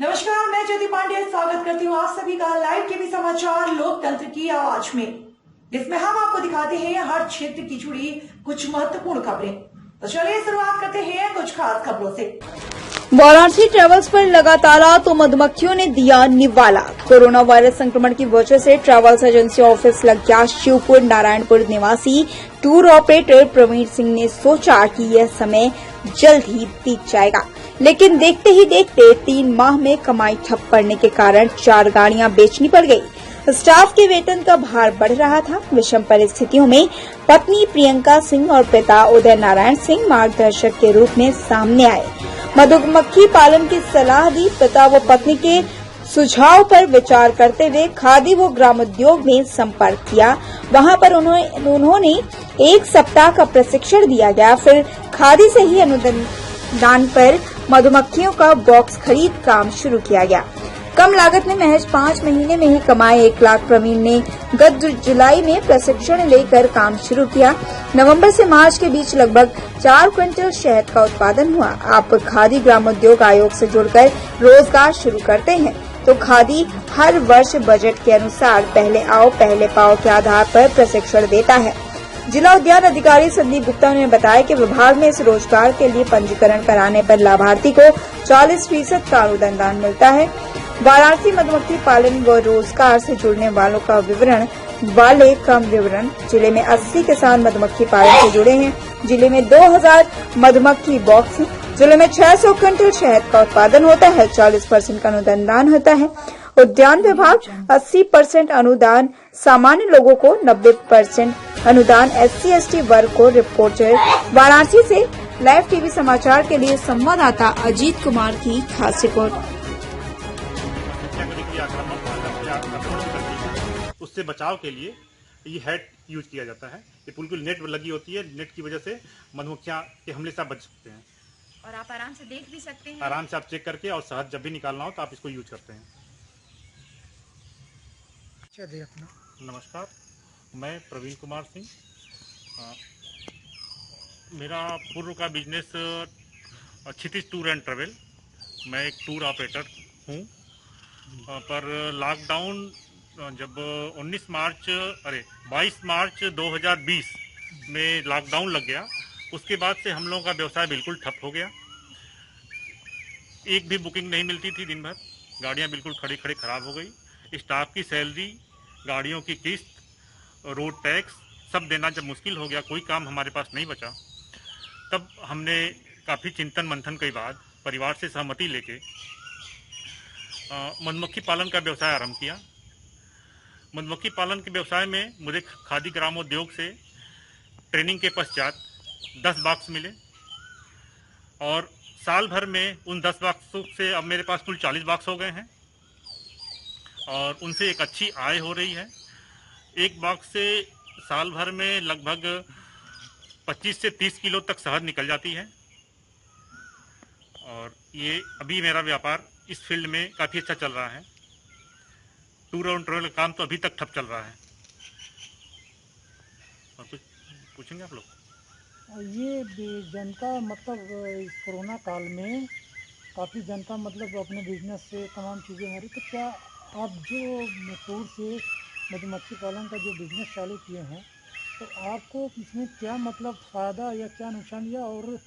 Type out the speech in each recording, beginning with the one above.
नमस्कार, मैं ज्योति पांडे स्वागत करती हूँ आप सभी का लाइव टीवी समाचार लोकतंत्र की आवाज में, जिसमें हम आपको दिखाते हैं हर क्षेत्र की जुड़ी कुछ महत्वपूर्ण खबरें। तो चलिए शुरुआत करते हैं कुछ खास खबरों से। वाराणसी ट्रेवल्स पर लगा ताला तो मधुमक्खियों ने दिया निवाला। कोरोना वायरस संक्रमण की वजह से ट्रेवल्स एजेंसी ऑफिस लग गया। शिवपुर नारायणपुर निवासी टूर ऑपरेटर प्रवीण सिंह ने सोचा कि यह समय जल्द ही बीत जाएगा, लेकिन देखते ही देखते 3 माह में कमाई ठप पड़ने के कारण 4 गाड़ियां बेचनी पड़ गई। स्टाफ के वेतन का भार बढ़ रहा था। विषम परिस्थितियों में पत्नी प्रियंका सिंह और पिता उदय नारायण सिंह मार्गदर्शक के रूप में सामने आए। मधुमक्खी पालन की सलाह दी। पिता व पत्नी के सुझाव पर विचार करते हुए खादी व ग्रामोद्योग में संपर्क किया। वहां पर उन्होंने 1 सप्ताह का प्रशिक्षण दिया गया। फिर खादी से ही अनुदान पर मधुमक्खियों का बॉक्स खरीद काम शुरू किया गया। कम लागत में महज 5 महीने में ही कमाए 1 लाख। प्रवीण ने गत जुलाई में प्रशिक्षण लेकर काम शुरू किया। नवंबर से मार्च के बीच लगभग 4 क्विंटल शहद का उत्पादन हुआ। आप खादी ग्रामोद्योग आयोग से जुड़कर रोजगार शुरू करते हैं तो खादी हर वर्ष बजट के अनुसार पहले आओ पहले पाओ के आधार पर प्रशिक्षण देता है। जिला उद्यान अधिकारी संदीप गुप्ता ने बताया कि विभाग में इस रोजगार के लिए पंजीकरण कराने पर लाभार्थी को 40% का अनुदान मिलता है। वाराणसी मधुमक्खी पालन व रोजगार से जुड़ने वालों का विवरण वाले कम विवरण। जिले में 80 किसान मधुमक्खी पालन से जुड़े हैं। जिले में 2000 मधुमक्खी बॉक्स हैं। जिले में 600 क्विंटल शहद का उत्पादन होता है। 40% का अनुदान होता है। उद्यान विभाग 80% अनुदान सामान्य लोगों को, 90% अनुदान SC/ST वर्ग को। रिपोर्टर वाराणसी से लाइव टीवी समाचार के लिए संवाददाता अजीत कुमार की खास रिपोर्ट। उससे बचाव के लिए ये हैट यूज किया जाता है। ये बिल्कुल नेट लगी होती है। नेट की वजह से मधुमक्खियां के हमले से आप बच सकते हैं और आप आराम से देख भी सकते हैं। आराम से आप चेक करके, और शहद जब भी निकालना हो तो आप इसको यूज करते हैं। नमस्कार, मैं प्रवीण कुमार सिंह। मेरा पूर्व का business Kshitij tour and travel. मैं एक टूर ऑपरेटर हूँ। पर लॉकडाउन जब 22 मार्च 2020 में लॉकडाउन लग गया, उसके बाद से हम लोगों का व्यवसाय बिल्कुल ठप हो गया। एक भी बुकिंग नहीं मिलती थी। दिन भर गाड़ियां बिल्कुल खड़ी खड़ी खराब हो गई। स्टाफ की सैलरी, गाड़ियों की किस्त, रोड टैक्स सब देना जब मुश्किल हो गया, कोई काम हमारे पास नहीं बचा, तब हमने काफ़ी चिंतन मंथन के बाद परिवार से सहमति लेके मधुमक्खी पालन का व्यवसाय आरंभ किया। मधुमक्खी पालन के व्यवसाय में मुझे खादी ग्रामोद्योग से ट्रेनिंग के पश्चात 10 बॉक्स मिले, और साल भर में उन 10 बॉक्सों से अब मेरे पास कुल 40 बॉक्स हो गए हैं, और उनसे एक अच्छी आय हो रही है। एक बॉक्स से साल भर में लगभग 25 से 30 किलो तक शहद निकल जाती है। और ये अभी मेरा व्यापार इस फील्ड में काफ़ी अच्छा चल रहा है। टूर और ट्रेवल का काम तो अभी तक ठप चल रहा है। और कुछ पूछेंगे आप लोग? ये जनता मतलब इस कोरोना काल में काफ़ी जनता मतलब अपने बिजनेस से तमाम चीज़ें हो रही, तो क्या आप जो टूर से मधुमक्खी पालन का जो बिजनेस चालू किए हैं, तो आपको इसमें क्या मतलब फ़ायदा या क्या नुकसान, या और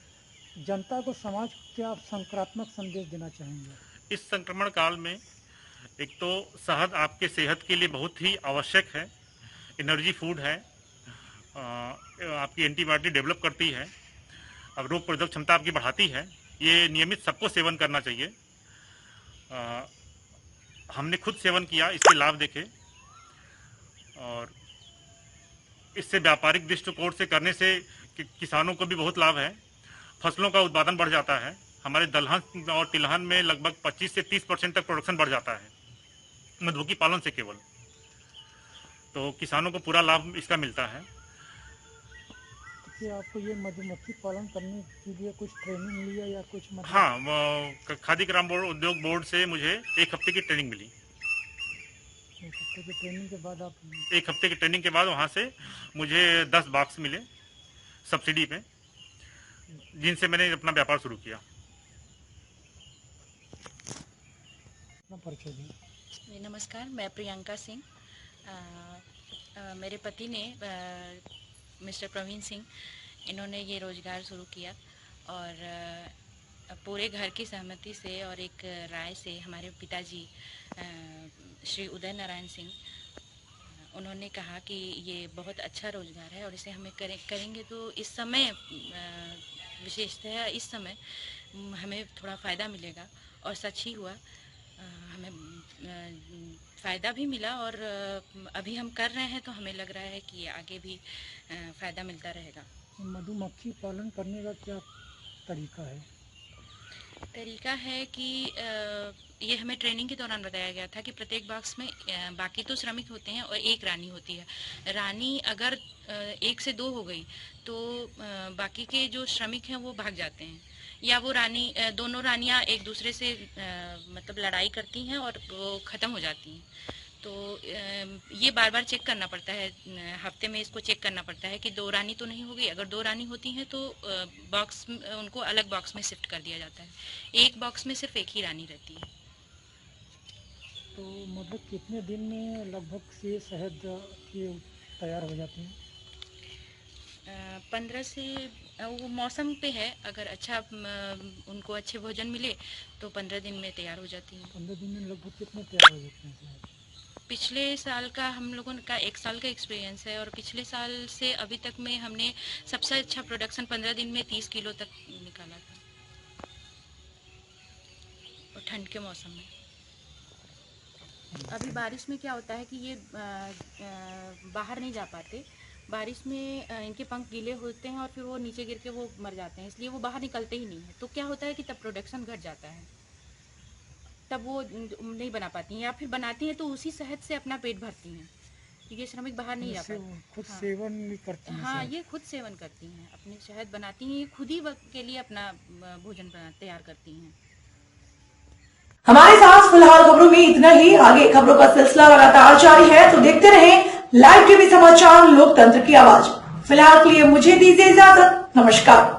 जनता को समाज को क्या आप सकारात्मक संदेश देना चाहेंगे? इस संक्रमण काल में एक तो शहद आपके सेहत के लिए बहुत ही आवश्यक है। एनर्जी फूड है। आपकी एंटीबॉडी डेवलप करती है, अब रोग प्रतिरोधक क्षमता आपकी बढ़ाती है। ये नियमित सबको सेवन करना चाहिए। हमने खुद सेवन किया, इसके लाभ देखे, और इससे व्यापारिक दृष्टिकोण से करने से किसानों को भी बहुत लाभ है। फसलों का उत्पादन बढ़ जाता है। हमारे दलहन और तिलहन में लगभग 25 से 30% तक प्रोडक्शन बढ़ जाता है मधुमक्खी पालन से केवल। तो किसानों को पूरा लाभ इसका मिलता है। कि आपको ये मधुमक्खी पालन करने के लिए कुछ ट्रेनिंग लिया या कुछ मतलब? हाँ, खादी ग्राम उद्योग बोर्ड से मुझे 1 हफ्ते की ट्रेनिंग मिली। 1 हफ्ते की ट्रेनिंग के बाद आप? 1 हफ्ते की ट्रेनिंग के बाद वहाँ से मुझे 10 बॉक्स मिले सब्सिडी पे, जिनसे मैंने अपना व्यापार शुरू किया। अपना परिचय दें। नमस्कार, मैं प्रियंका सिंह। मेरे पति ने मिस्टर प्रवीण सिंह, इन्होंने ये रोज़गार शुरू किया और पूरे घर की सहमति से और एक राय से हमारे पिताजी श्री उदय नारायण सिंह, उन्होंने कहा कि ये बहुत अच्छा रोज़गार है और इसे हमें करेंगे तो इस समय विशेषतः इस समय हमें थोड़ा फ़ायदा मिलेगा। और सच ही हुआ, हमें फ़ायदा भी मिला और अभी हम कर रहे हैं तो हमें लग रहा है कि आगे भी फ़ायदा मिलता रहेगा। मधुमक्खी पालन करने का क्या तरीका है? तरीका है कि ये हमें ट्रेनिंग के दौरान बताया गया था कि प्रत्येक बॉक्स में बाकी तो श्रमिक होते हैं और एक रानी होती है। रानी अगर 1 से 2 हो गई तो बाकी के जो श्रमिक हैं वो भाग जाते हैं, या वो दोनों रानियां एक दूसरे से मतलब लड़ाई करती हैं और वो ख़त्म हो जाती हैं। तो ये बार बार चेक करना पड़ता है, हफ्ते में इसको चेक करना पड़ता है कि 2 रानी तो नहीं होगी। अगर 2 रानी होती हैं तो बॉक्स उनको अलग बॉक्स में शिफ्ट कर दिया जाता है। एक बॉक्स में सिर्फ एक ही रानी रहती है। तो मतलब कितने दिन में लगभग से शहद ये तैयार हो जाते हैं? 15 से, वो मौसम पे है, अगर अच्छा उनको अच्छे भोजन मिले तो 15 दिन में तैयार हो जाती हैं। 15 दिन में लगभग कितने तैयार हो जाते हैं? पिछले साल का हम लोगों का 1 साल का एक्सपीरियंस है और पिछले साल से अभी तक में हमने सबसे अच्छा प्रोडक्शन 15 दिन में 30 किलो तक निकाला था, और ठंड के मौसम में। अभी बारिश में क्या होता है कि ये बाहर नहीं जा पाते, बारिश में इनके पंख गीले होते हैं और फिर वो नीचे गिर के वो मर जाते हैं, इसलिए वो बाहर निकलते ही नहीं है। तो क्या होता है कि तब प्रोडक्शन घट जाता है, तब वो नहीं बना पाती हैं, या फिर बनाती हैं तो उसी शहद से अपना पेट भरती हैं, क्योंकि श्रमिक बाहर नहीं जा पाते। खुद सेवन करती हैं? हाँ, ये खुद सेवन करती हैं, अपने शहद बनाती हैं, ये खुद ही के लिए अपना भोजन तैयार करती हैं। हमारे साथ फिलहाल खबरों में इतना ही। आगे खबरों का सिलसिला लगातार जारी है, तो देखते रहें लाइव टीवी समाचार, लोकतंत्र की आवाज। फिलहाल के लिए मुझे दीजिए इजाजत। नमस्कार।